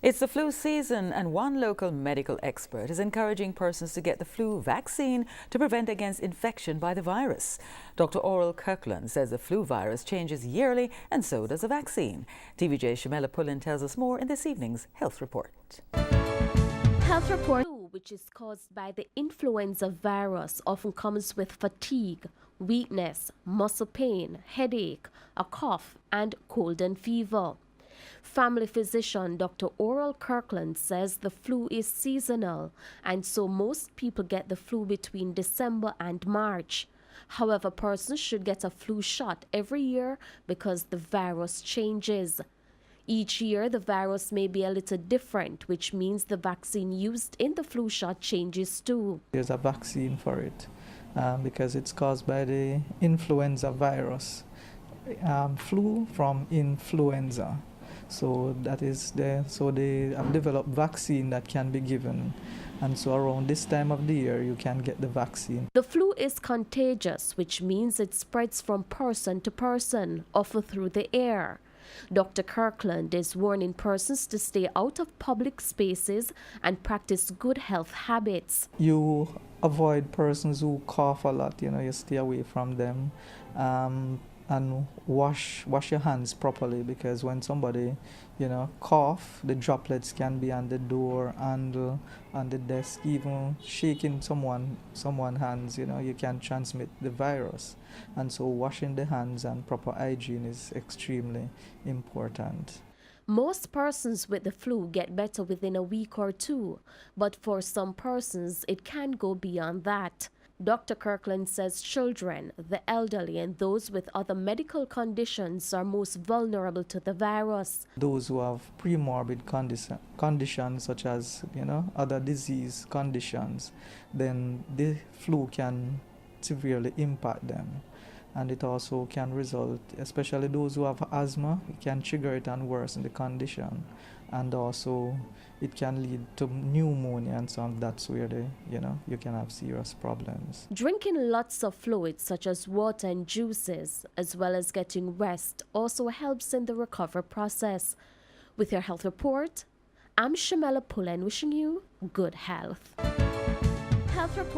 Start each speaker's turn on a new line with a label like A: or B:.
A: It's the flu season, and one local medical expert is encouraging persons to get the flu vaccine to prevent against infection by the virus. Dr. Oral Kirkland says the flu virus changes yearly, and so does the vaccine. TVJ Shamela Pullen tells us more in this evening's Health Report.
B: Health report, which is caused by the influenza virus, often comes with fatigue, weakness, muscle pain, headache, a cough, and cold and fever. Family physician Dr. Oral Kirkland says the flu is seasonal, and so most people get the flu between December and March. However, persons should get a flu shot every year because the virus changes. Each year, the virus may be a little different, which means the vaccine used in the flu shot changes too.
C: There's a vaccine for it because it's caused by the influenza virus. Flu from influenza. So that is so they have developed vaccine that can be given. And so around this time of the year, you can get the vaccine.
B: The flu is contagious, which means it spreads from person to person, often through the air. Dr. Kirkland is warning persons to stay out of public spaces and practice good health habits.
C: You avoid persons who cough a lot, you stay away from them. And wash your hands properly, because when somebody, cough, the droplets can be on the door, handle, on the desk, even shaking someone's hands, you can transmit the virus. And so washing the hands and proper hygiene is extremely important.
B: Most persons with the flu get better within a week or two, but for some persons, it can go beyond that. Dr. Kirkland says children, the elderly, and those with other medical conditions are most vulnerable to the virus.
C: Those who have premorbid conditions such as, other disease conditions, then the flu can severely impact them. And it also can result, especially those who have asthma, it can trigger it and worsen the condition. And also it can lead to pneumonia, and so that's where you can have serious problems.
B: Drinking lots of fluids such as water and juices, as well as getting rest, also helps in the recovery process. With your health report, I'm Shamela Pullen, wishing you good health. Health report.